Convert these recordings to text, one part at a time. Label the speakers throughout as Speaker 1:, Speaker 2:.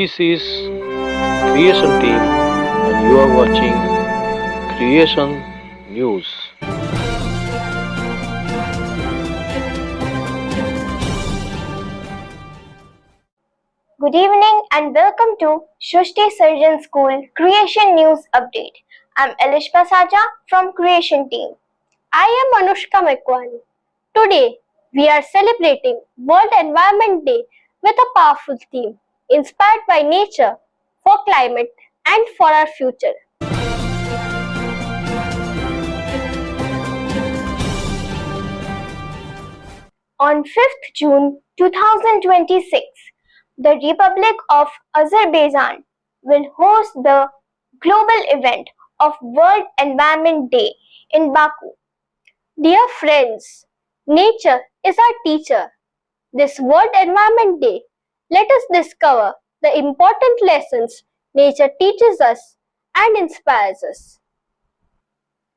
Speaker 1: This is Creation Team and you are watching Creation News.
Speaker 2: Good evening and welcome to Shushti Surgeon School Creation News Update. I'm Elish Pasaja from Creation Team. I am Anushka Mekwani. Today we are celebrating World Environment Day with a powerful theme inspired by nature for climate and for our future. On 5th June 2026, the Republic of Azerbaijan will host the global event of World Environment Day in Baku. Dear friends, nature is our teacher. This World Environment Day, let us discover the important lessons nature teaches us and inspires us.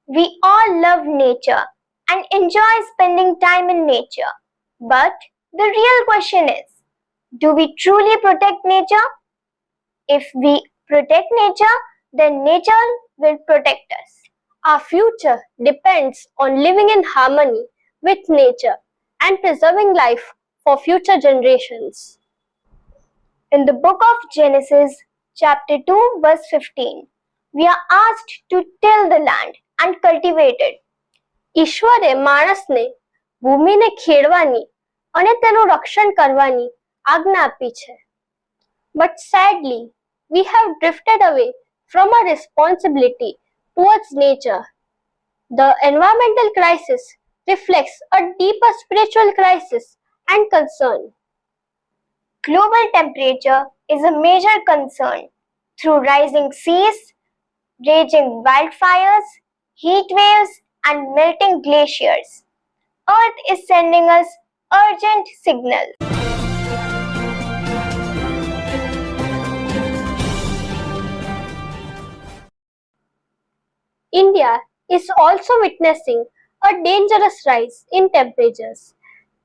Speaker 2: We all love nature and enjoy spending time in nature. But the real question is, do we truly protect nature? If we protect nature, then nature will protect us. Our future depends on living in harmony with nature and preserving life for future generations. In the book of Genesis, chapter 2, verse 15, we are asked to till the land and cultivate it. ઈશ્વરે માણસને ભૂમિને ખેડવાની અને તેનું રક્ષણ કરવાની આજ્ઞા આપી છે. But sadly, we have drifted away from our responsibility towards nature. The environmental crisis reflects a deeper spiritual crisis and concern. Global temperature is a major concern. Through rising seas, raging wildfires, heat waves, and melting glaciers, Earth is sending us urgent signals. India is also witnessing a dangerous rise in temperatures.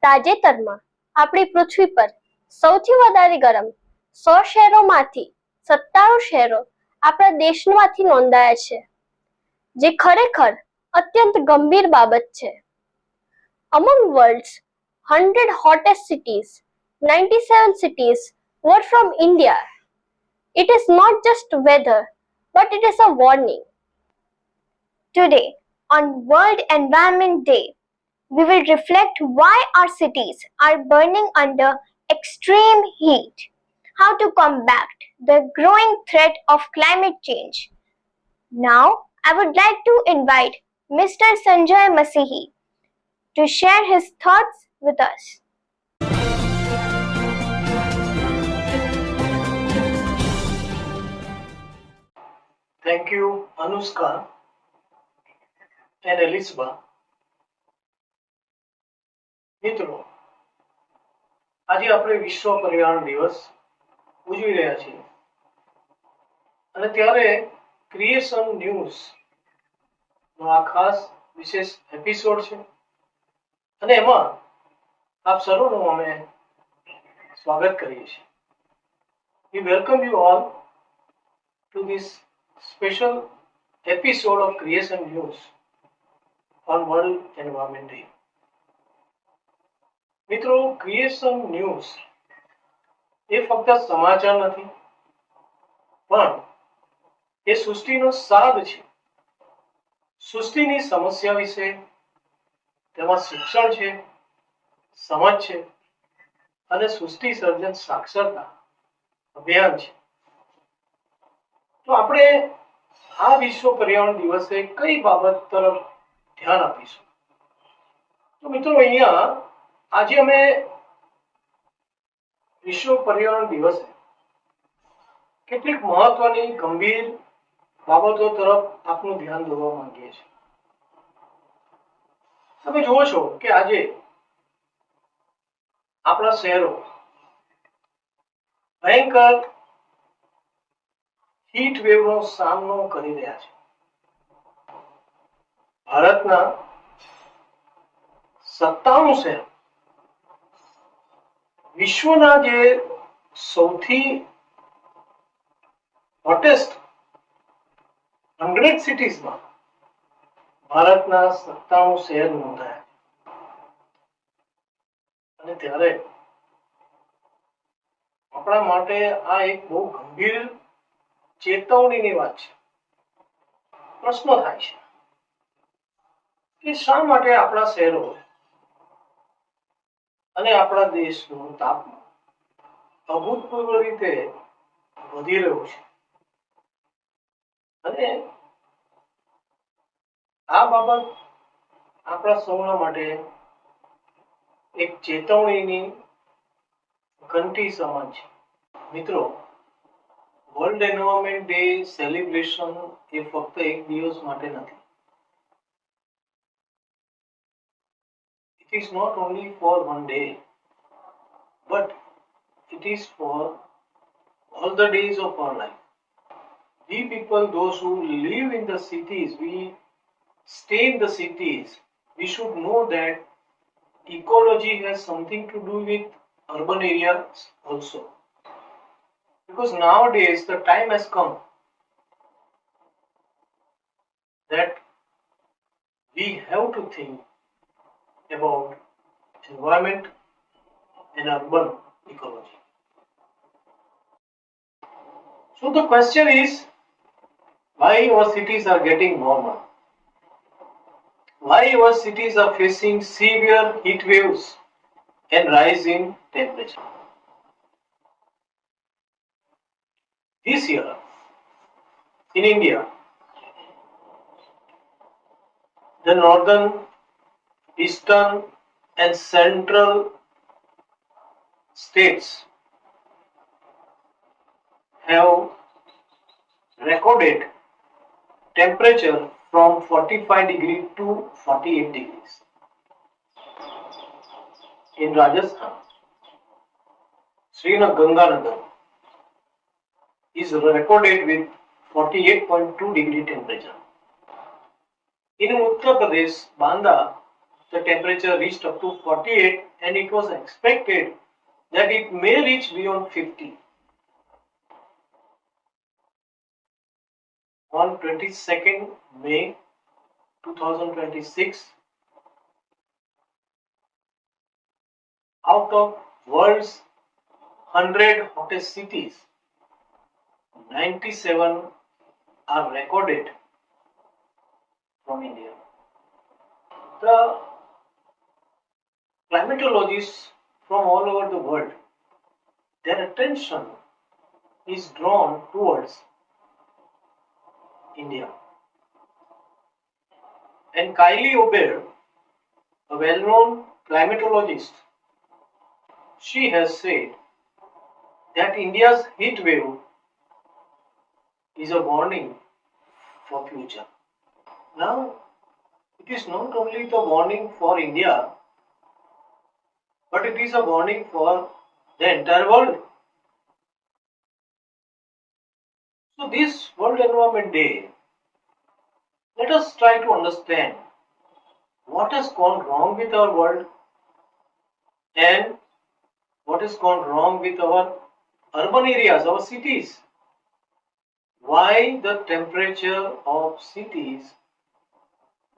Speaker 2: તાજેતરમાં આપણી પૃથ્વી પર સૌથી વધારે ગરમ 100 શહેરોમાંથી 97 શહેરો આપણા દેશમાંથી નોંધાયા છે, જે ખરેખર અત્યંત ગંભીર બાબત છે. Among world's 100 hottest cities, 97 cities were from India. It is not just weather, but it is a warning. Today, on World Environment Day, we will reflect why our cities are burning under extreme heat, how to combat the growing threat of climate change. Now, I would like to invite Mr. Sanjay Masihi to share his thoughts with us.
Speaker 3: Thank you, Anushka and Elizabeth. મિત્રો, આજે આપણે વિશ્વ પર્યાવરણ દિવસ ઉજવી રહ્યા છીએ અને ત્યારે ક્રિએશન ન્યૂઝ નો આ ખાસ વિશેષ એપિસોડ છે અને એમાં આપ સર્વનું અમે સ્વાગત કરીએ છીએ. We welcome you all to this special episode of Creation News on World Environment Day. મિત્રો, ક્રિએશન ન્યૂઝ એ ફક્ત સમાચાર નથી, પણ એ સૃષ્ટિનો સાદ છે. સૃષ્ટિની સમસ્યા વિશે તેમાં શિક્ષણ છે, સમજ છે અને સૃષ્ટિ સર્જન સાક્ષરતા અભિયાન છે. તો આપણે આ વિશ્વ પર્યાવરણ દિવસે કઈ બાબત તરફ ધ્યાન આપીશું? તો મિત્રો, અહીંયા આજે અમે વિશ્વ પર્યાવરણ દિવસે કેટલીક મહત્વની ગંભીર બાબતો તરફ આપનું ધ્યાન દોરવા માંગીએ છીએ. તમે જુઓ છો કે આજે આપણા શહેરો ભયંકર હીટ વેવનો સામનો કરી રહ્યા છે. ભારતના 97 શહેર વિશ્વના જે સૌથી હોટેસ્ટ 100 સિટીઝમાં ભારતના 97 શહેર નોંધાયા. અને ત્યારે આપણા માટે આ એક બહુ ગંભીર ચેતવણીની વાત છે. પ્રશ્ન થાય છે કે શા માટે આપણા શહેરો અને આપણા દેશનું તાપમાન અભૂતપૂર્વ રીતે વધી રહ્યું છે. અને આ બાબત આપણા સૌના માટે એક ચેતવણીની ઘંટી સમાન છે. મિત્રો, વર્લ્ડ એન્વાયરમેન્ટ ડે સેલિબ્રેશન એ ફક્ત એક દિવસ માટે નથી. It is not only for one day, but it is for all the days of our life. We people, those who live in the cities, we stay in the cities, we should know that ecology has something to do with urban areas also. Because nowadays the time has come that we have to think about environment and urban ecology. So the question is, why our cities are getting warmer? Why our cities are facing severe heat waves and rise in temperature? This year, in India, the northern, eastern and central states have recorded temperature from 45 degrees to 48 degrees. In Rajasthan, Ganganagar is recorded with 48.2 degree temperature. In Uttar Pradesh, Banda, the temperature reached up to 48 and it was expected that it may reach beyond 50. On 22nd May 2026, out of world's 100 hottest cities, 97 are recorded from India. The climatologists from all over the world, their attention is drawn towards India. And Kylie Ober, a well-known climatologist, she has said that India's heat wave is a warning for future. Now, it is not only the warning for India, but it is a warning for the entire world. So this World Environment Day, let us try to understand what has gone wrong with our world and what has gone wrong with our urban areas, our cities. Why the temperature of cities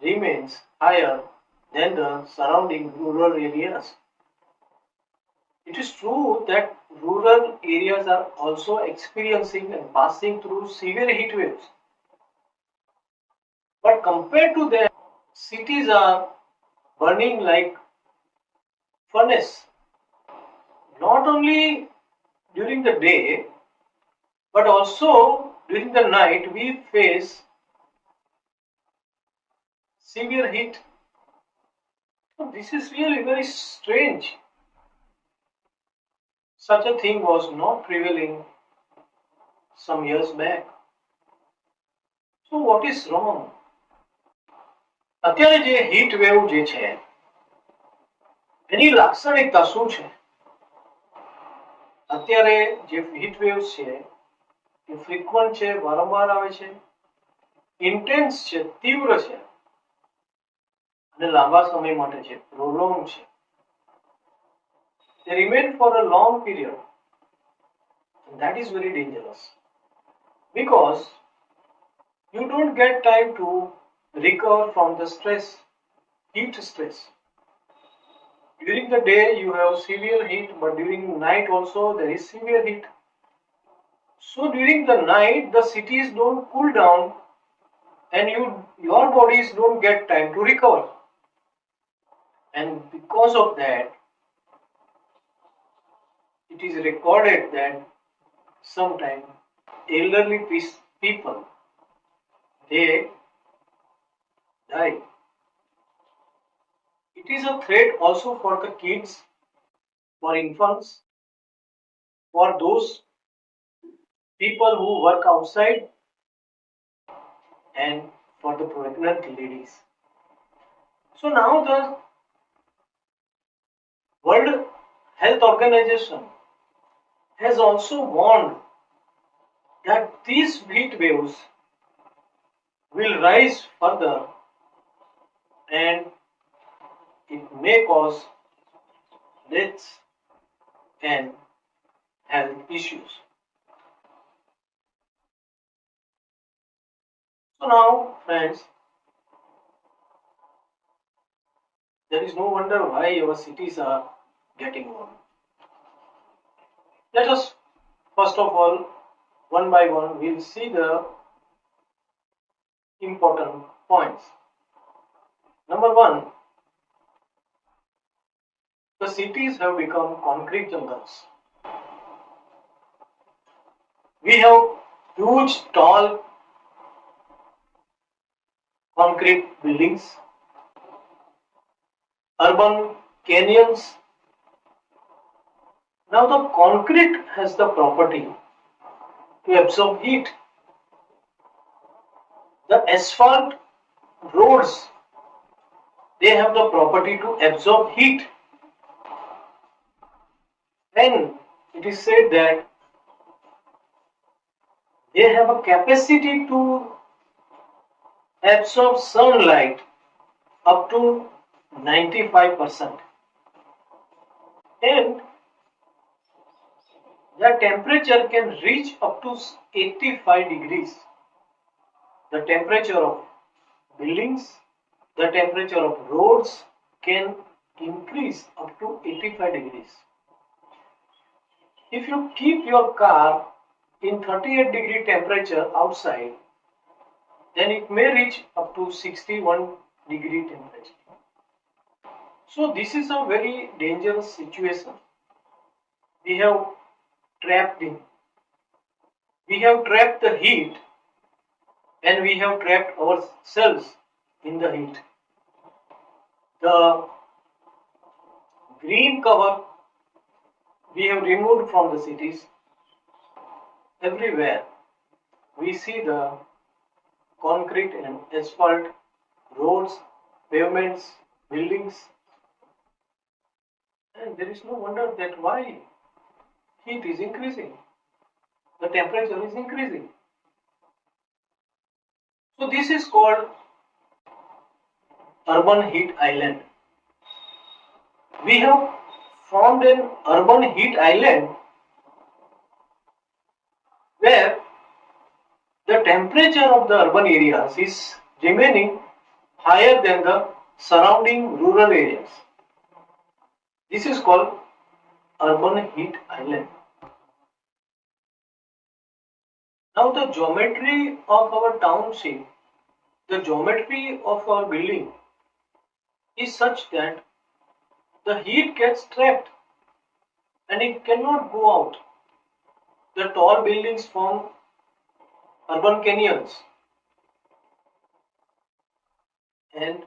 Speaker 3: remains higher than the surrounding rural areas. It is true that rural areas are also experiencing and passing through severe heat waves. But compared to them, cities are burning like furnace. Not only during the day, but also during the night we face severe heat. So this is really very strange. Such a thing was not prevailing some years back. So what is wrong? અત્યારે જે heat wave જે છે એની લાક્ષણિકતા શું છે? અત્યારે જે heat waves છે એ ફ્રીક્વન્ટ છે, વારંવાર આવે છે, ઇન્ટેન્સ છે, તીવ્ર છે અને લાંબા સમય માટે છે, પ્રોલોંગ છે. They remain for a long period and that is very dangerous. because you don't get time to recover from the stress, heat stress. During the day you have severe heat, but during night also there is severe heat. So during the night the cities don't cool down and your bodies don't get time to recover. And because of that, it is recorded that sometimes elderly people they die. It is a threat also for the kids, for infants, for those people who work outside, and for the pregnant ladies. So now the World Health Organization has also warned that these heat waves will rise further and it may cause deaths and health issues. So now, friends, there is no wonder why our cities are getting warm. Let us first of all, one by one, we'll see the important points. Number one, the cities have become concrete jungles. We have huge, tall concrete buildings, urban canyons. Now the concrete has the property to absorb heat. The asphalt roads, they have the property to absorb heat. And it is said that they have a capacity to absorb sunlight up to 95%. And the temperature can reach up to 85 degrees. The temperature of buildings, the temperature of roads can increase up to 85 degrees. If you keep your car in 38 degree temperature outside, then it may reach up to 61 degree temperature. So this is a very dangerous situation we have trapped in. We have trapped the heat and we have trapped ourselves in the heat. The green cover we have removed from the cities. Everywhere we see the concrete and asphalt roads, pavements, buildings, and there is no wonder that why heat is increasing, the temperature is increasing. So this is called urban heat island. We have formed an urban heat island where the temperature of the urban areas is remaining higher than the surrounding rural areas. This is called urban heat island. Now the geometry of our township, the geometry of our building is such that the heat gets trapped and it cannot go out. The tall buildings form urban canyons and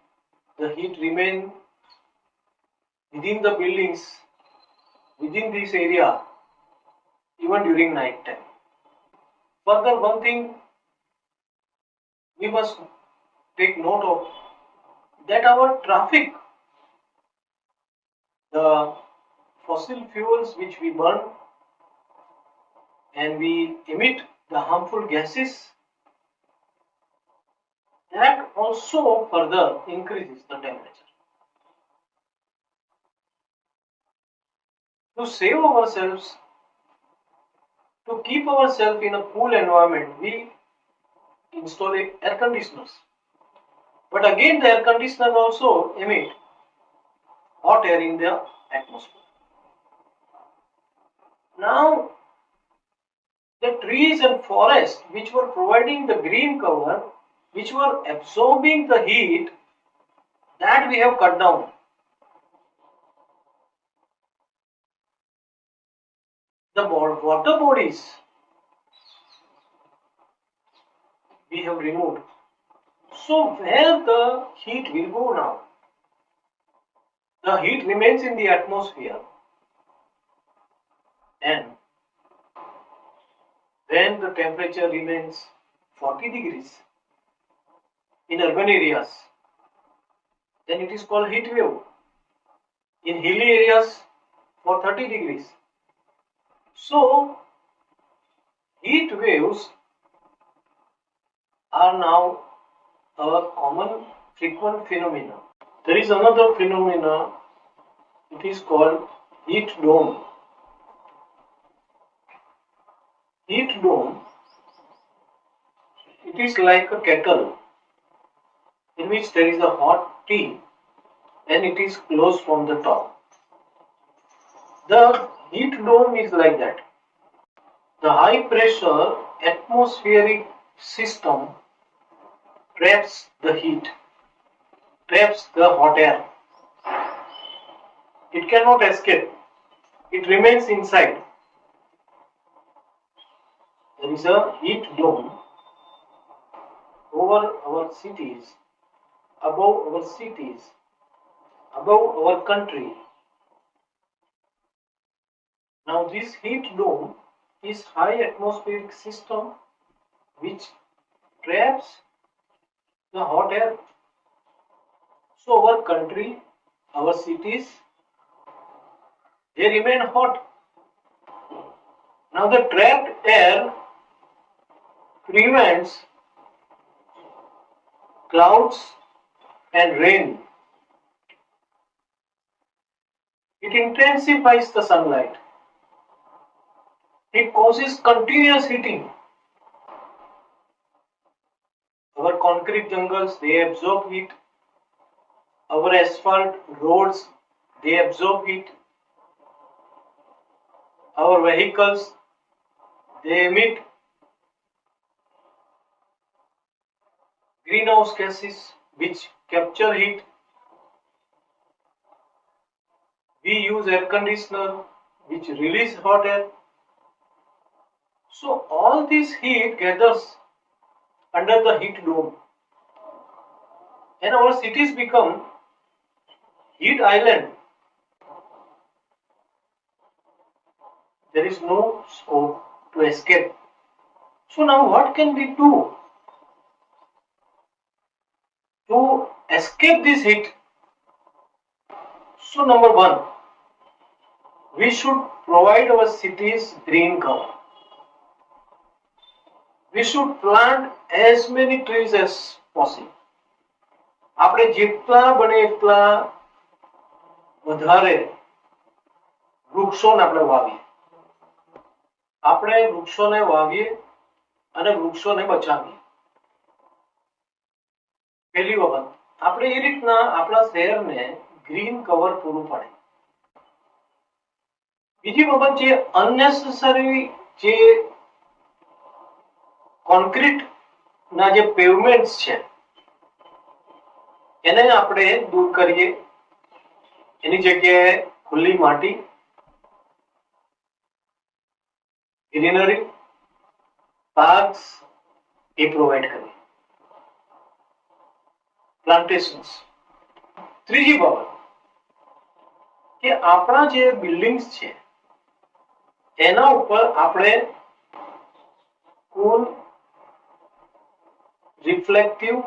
Speaker 3: the heat remain within the buildings, within this area, even during night time. Further, one thing we must take note of, that our traffic, the fossil fuels which we burn and we emit the harmful gases, that also further increases the temperature. To save ourselves, To keep ourselves in a cool environment, we install air conditioners. But again, the air conditioner also emit hot air in the atmosphere. Now, the trees and forests which were providing the green cover, which were absorbing the heat, that we have cut down. The water bodies we have removed. So where the heat will go now? The heat remains in the atmosphere, and when the temperature remains 40 degrees in urban areas, then it is called heat wave. In hilly areas for 30 degrees. So heat waves are now a common frequent phenomena. There is another phenomena, it is called heat dome. Heat dome, it is like a kettle in which there is a hot tea and it is closed from the top. The heat dome is like that. The high pressure atmospheric system traps the heat, traps the hot air. It cannot escape. It remains inside. There is a heat dome over our cities, above our cities, above our country. Now this heat dome is high atmospheric system which traps the hot air. So our country, our cities, they remain hot. Now the trapped air prevents clouds and rain. It intensifies the sunlight. It causes continuous heating. Our concrete jungles, they absorb heat. Our asphalt roads, they absorb heat. Our vehicles, they emit greenhouse gases which capture heat. We use air conditioner which release hot air. So all this heat gathers under the heat dome and our cities become heat island. There is no scope to escape. So now what can we do to escape this heat? So number one, we should provide our cities green cover. We should plant as many trees as possible. આપણે જેટલા બને એટલા વધારે વૃક્ષોને આપણે વાવીએ. આપણે વૃક્ષોને વાવીએ અને વૃક્ષોને બચાવીએ. પહેલી વખત આપણે એ રીતના આપણા શહેરને ગ્રીન કવર પૂરું પાડે. બીજી વખત જે અનનેસેસરી જે કોન્ક્રીટ ના જે પેવમેન્ટ્સ છે એને આપણે દૂર કરીએ. એની જગ્યાએ ખુલ્લી માટી, ગ્રીનરી, પાર્ક્સ એ પ્રોવાઈડ કરીએ. પ્લાન્ટેશન્સ. ત્રીજી બાબત કે આપણા જે બિલ્ડિંગ્સ છે એના ઉપર આપણે કુલ reflective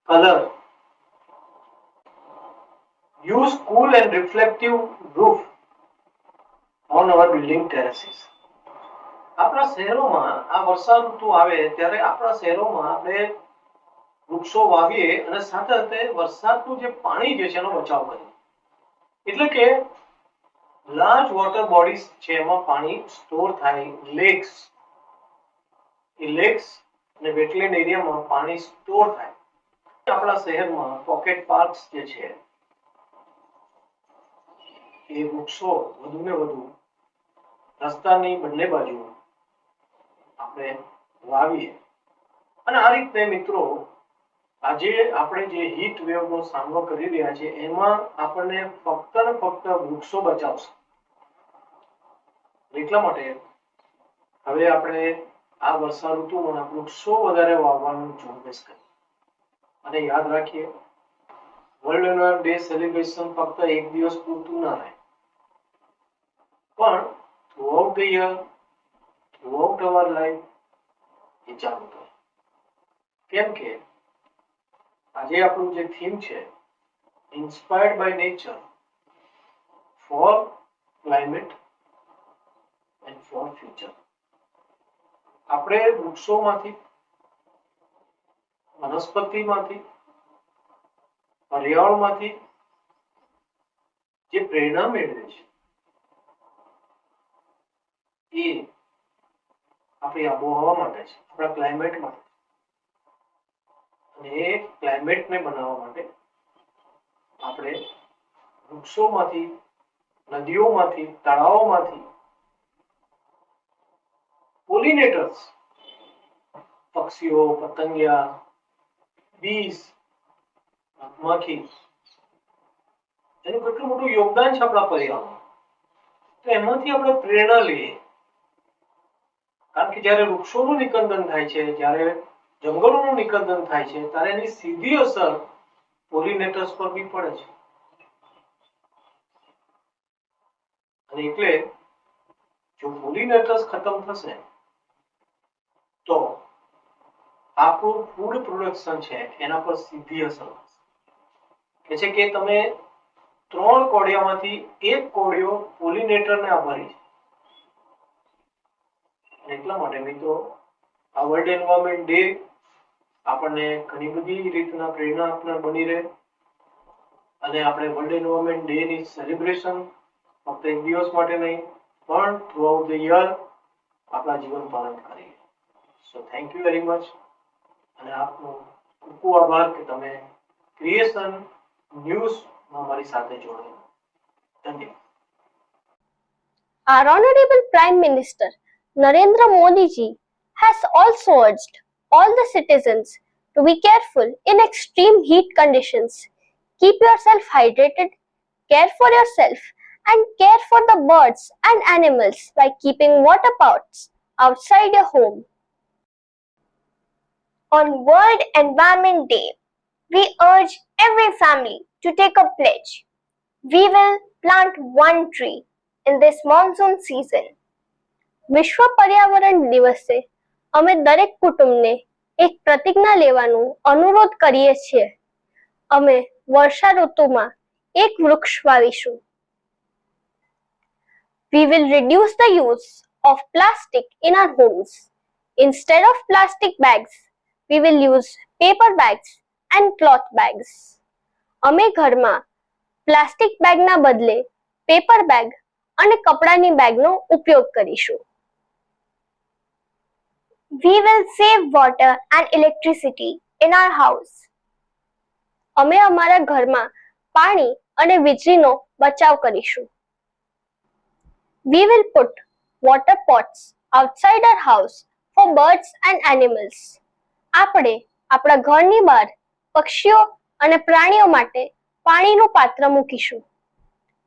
Speaker 3: color. Use cool and reflective roof on our building terraces. આપણા શહેરોમાં આ વર્ષા ઋતુ આવે ત્યારે આપણા શહેરોમાં આપણે વૃક્ષો વાવીએ અને સાથે સાથે વરસાદનું જે પાણી જે છે એનો બચાવ કરીએ. એટલે કે લાર્જ વોટર બોડીઝ છે એમાં પાણી સ્ટોર થાય, લેક્સ, એ લેક્સ અને વેટલેન્ડ એરિયામાં પાણી સ્ટોર થાય. આપણા શહેરમાં પોકેટ પાર્ક્સ જે છે એ વૃક્ષો વધુ ને વધુ રસ્તાની બંને બાજુ આપણે વાવીએ. અને આ રીતે મિત્રો આજે આપણે જે હીટ વેવનો સામનો કરી રહ્યા છે એમાં આપણને ફક્ત ને ફક્ત વૃક્ષો બચાવશે. એટલા માટે હવે આપણે આ વર્ષા ઋતુમાં વૃક્ષો વધારે વાવવાનું ઝુંબેશ કરીએ. અને યાદ રાખીએ, વર્લ્ડ એન્વાયરમેન્ટ ડે સેલિબ્રેશન ફક્ત એક દિવસ પૂરતું ના રહે, પણ throughout the year, throughout our life એ ચાલુ રહે. કેમ કે આજે આપણું જે થીમ છે, inspired by nature for climate and for future. આપણે વૃક્ષોમાંથી, વનસ્પતિમાંથી, પર્યાવરણમાંથી જે પ્રેરણા મેળવે છે એ આપણી આબોહવા માટે છે, આપણા ક્લાઇમેટ માટે. અને એ ક્લાઇમેટને બનાવવા માટે આપણે વૃક્ષોમાંથી, નદીઓમાંથી, તળાવોમાંથી પોલિનેટર્સ, પક્ષીઓ, પતંગિયા, બીસ, મધમાખી, એનું કેટલું મોટું યોગદાન છે આપણા પર્યાવરણમાં. તો એમાંથી આપણે પ્રેરણા લઈએ. કારણ કે જ્યારે વૃક્ષોનું નિકંદન થાય છે, જ્યારે જંગલોનું નિકંદન થાય છે, ત્યારે એની સીધી અસર પોલિનેટર્સ પર બી પડે છે. અને એટલે જો પોલિનેટર્સ ખતમ થશે તો આપણું ફૂડ પ્રોડક્શન છે એના પર સીધી અસર થશે. કે છે કે તમે 3 કોડિયામાંથી 1 કોડિયો પોલિનેટરને આભારી છે. એટલા માટે મિત્રો આ વર્લ્ડ એન્વાયરમેન્ટ ડે આપણને ઘણી બધી રીતના પ્રેરણા આપનાર બની રહે. અને આપણે વર્લ્ડ એન્વાયરમેન્ટ ડે ની સેલિબ્રેશન ફક્ત એક દિવસ માટે નહીં, પણ થ્રુઆઉટ ધ યર આપણા જીવન પાલન કરીએ. So thank you very much. અને આપનો ખૂબ ખૂબ આભાર કે તમે ક્રિએશન ન્યૂઝમાં મારી સાથે જોડાયા. ધન્યવાદ.
Speaker 2: Our Honorable Prime Minister Narendra Modi ji has also urged all the citizens to be careful in extreme heat conditions. Keep yourself hydrated, care for yourself, and care for the birds and animals by keeping water pots outside your home. On World Environment Day, we urge every family to take a pledge. We will plant 1 tree in this monsoon season. વિશ્વ પર્યાવરણ દિવસે અમે દરેક કુટુંબને એક પ્રતિજ્ઞા લેવાનો અનુરોધ કરીએ છીએ. અમે વર્ષા ઋતુમાં એક વૃક્ષ વાવીશું. We will reduce the use of plastic in our homes. Instead of plastic bags, we will use paper bags and cloth bags. અમે ઘરમાં પ્લાસ્ટિક બેગના બદલે પેપર બેગ અને કપડાની બેગનો ઉપયોગ કરીશું. We will save water and electricity in our house. અમે અમારા ઘરમાં પાણી અને વીજળીનો બચાવ કરીશું. We will put water pots outside our house for birds and animals. આપણે આપણા ઘરની બહાર પક્ષીઓ અને પ્રાણીઓ માટે પાણીનું પાત્ર મૂકીશું.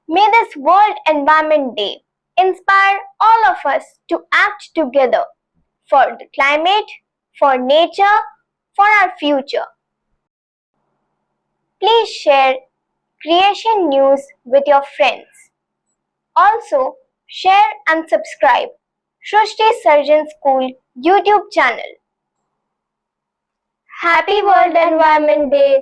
Speaker 2: May this World Environment Day inspire all of us to act together for the climate, for nature, for our future. Please share Creation News with your friends. Also, share and subscribe Shrishti Surgeon School YouTube channel. Happy World Environment Day!